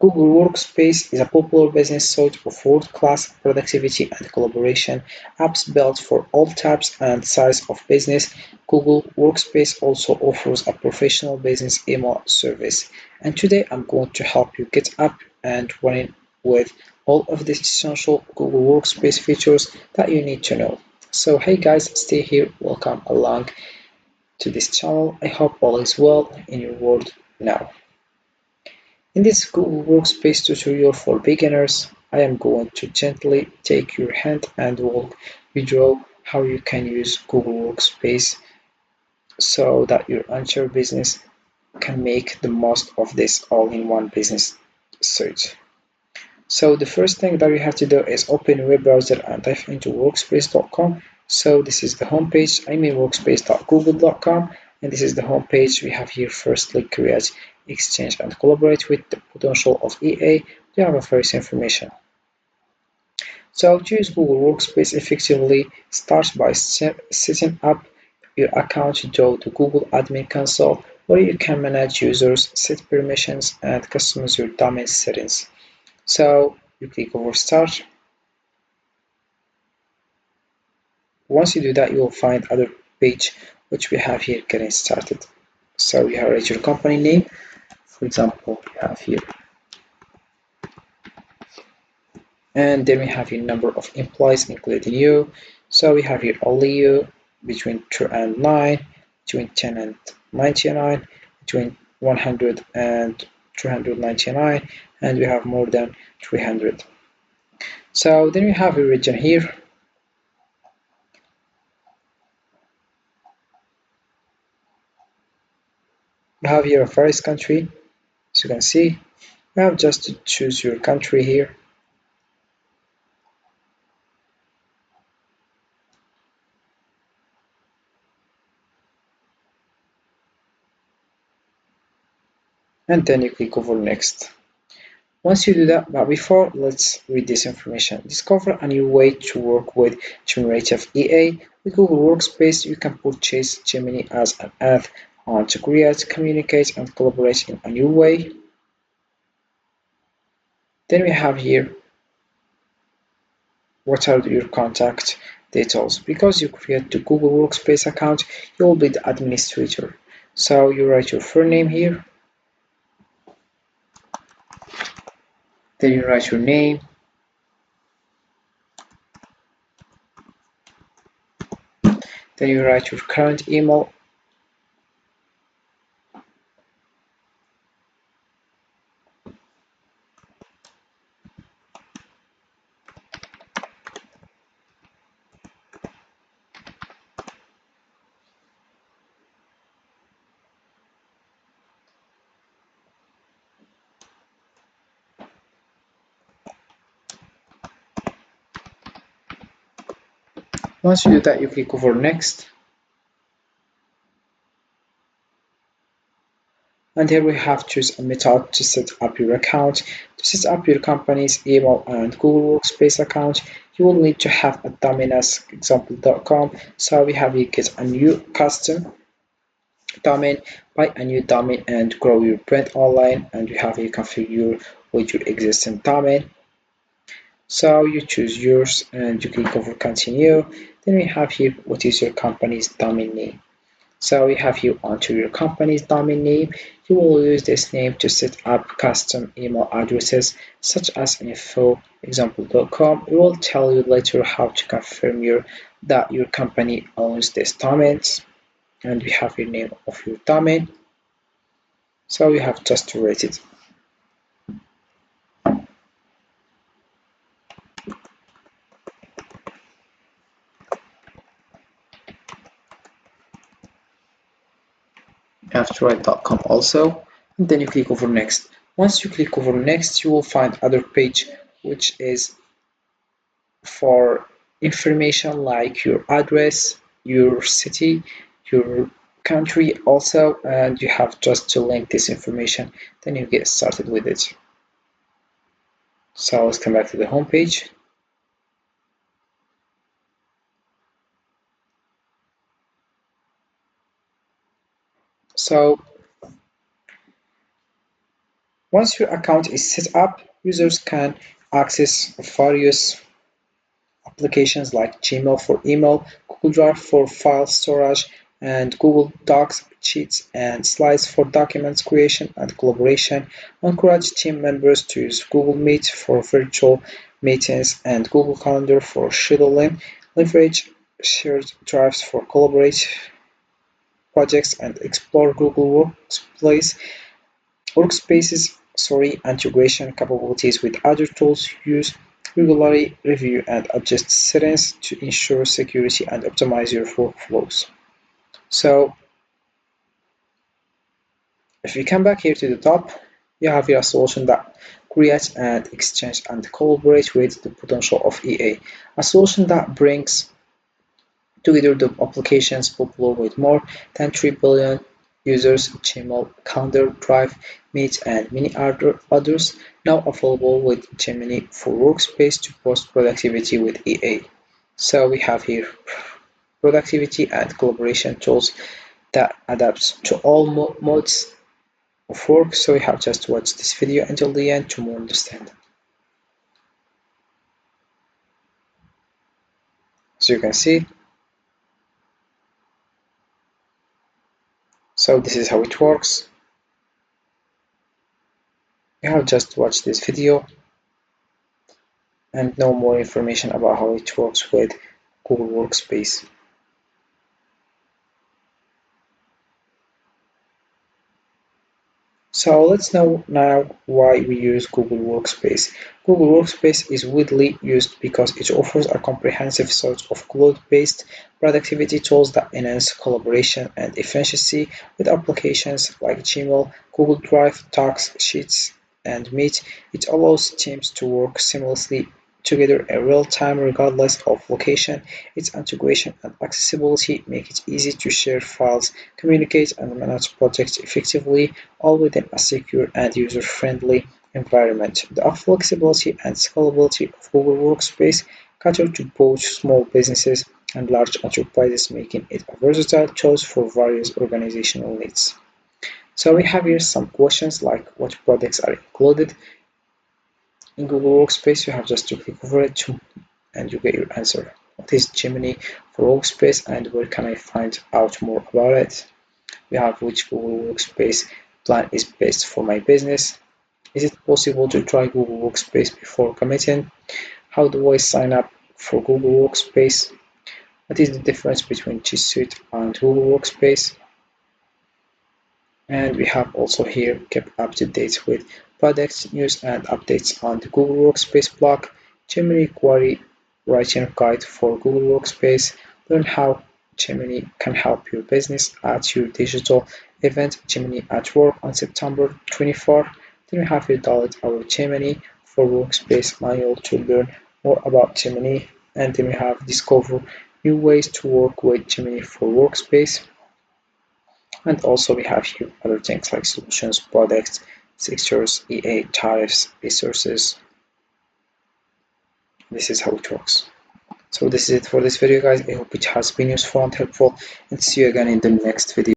Google Workspace is a popular business suite of world-class productivity and collaboration apps built for all types and sizes of business. Google Workspace also offers a professional business email service. And today I'm going to help you get up and running with all of the essential Google Workspace features that you need to know. So hey guys, stay here, welcome along to this channel. I hope all is well in your world now. In this Google Workspace tutorial for beginners, I am going to gently take your hand and walk you through how you can use Google Workspace so that your entire business can make the most of this all-in-one business suite. So the first thing that you have to do is open a web browser and type into workspace.com. So this is the homepage, I mean workspace.google.com, and this is the homepage. We have here firstly create, exchange and collaborate with the potential of EA. You have a various information. So to use Google Workspace effectively, start by setting up your account through the Google Admin Console, where you can manage users, set permissions, and customize your domain settings. So you click over Start. Once you do that, you will find other page which we have here getting started. So you have write your company name. For example, we have here, and then we have your number of employees including you. So we have here only you, between 2 and 9, between 10 and 99, between 100 and 299, and we have more than 300. So then we have a region here. You have here a first country, as you can see. You have just to choose your country here. And then you click over next. Once you do that, but before, let's read this information. Discover a new way to work with generative EA. With Google Workspace, you can purchase Gemini as an add-on to create, communicate, and collaborate in a new way. Then we have here what are your contact details. Because you create the Google Workspace account, you will be the administrator. So you write your full name here. Then you write your name. Then you write your current email. Once you do that, you click over next. And here we have choose a method to set up your account. To set up your company's email and Google Workspace account, you will need to have a domain as example.com. So we have you get a new custom domain, buy a new domain and grow your brand online, and you have you configure with your existing domain. So you choose yours and you click over continue. Then we have here what is your company's domain name. So we have you enter your company's domain name. You will use this name to set up custom email addresses such as info example.com. It will tell you later how to confirm that your company owns this domains, and we have your name of your domain. So you have just to write it. You have to write .com also, and then you click over next. Once you click over next, you will find other page which is for information like your address, your city, your country also, and you have just to link this information, then you get started with it. So let's come back to the home page. So Once your account is set up, users can access various applications like Gmail for email, Google Drive for file storage, and Google Docs, Sheets, and Slides for documents creation and collaboration. Encourage team members to use Google Meet for virtual meetings and Google Calendar for scheduling. Leverage shared drives for collaborative projects and explore Google Workspace's integration capabilities with other tools. Use regularly review and adjust settings to ensure security and optimize your workflows. So if you come back here to the top, you have your solution that creates and exchange and collaborate with the potential of EA, a solution that brings together the applications popular with more than 3 billion users, Gmail, Calendar, Drive, Meet, and many others, now available with Gemini for Workspace to boost productivity with EA. So we have here productivity and collaboration tools that adapts to all modes of work. So we have just watched this video until the end to more understand. So you can see, so this is how it works. You have just watched this video and know more information about how it works with Google Workspace. So let's know now why we use Google Workspace. Google Workspace is widely used because it offers a comprehensive set of cloud-based productivity tools that enhance collaboration and efficiency with applications like Gmail, Google Drive, Docs, Sheets, and Meet. It allows teams to work seamlessly together in real time regardless of location. Its integration and accessibility make it easy to share files, communicate, and manage projects effectively, all within a secure and user-friendly environment. The flexibility and scalability of Google Workspace cater to both small businesses and large enterprises, making it a versatile choice for various organizational needs. So we have here some questions like what products are included in Google Workspace. You have just to click over it and you get your answer. What is Gemini for Workspace and where can I find out more about it? We have which Google Workspace plan is best for my business. Is it possible to try Google Workspace before committing? How do I sign up for Google Workspace? What is the difference between G Suite and Google Workspace? And we have also here kept up to date with products, news, and updates on the Google Workspace blog, Gemini Query Writing Guide for Google Workspace, learn how Gemini can help your business at your digital event, Gemini at Work on September 24. Then we have here download our Gemini for Workspace manual to learn more about Gemini, and then we have discover new ways to work with Gemini for Workspace. And also we have here other things like solutions, products, sectors, EA, tariffs, resources. This is how it works. So this is it for this video, guys. I hope it has been useful and helpful, and see you again in the next video.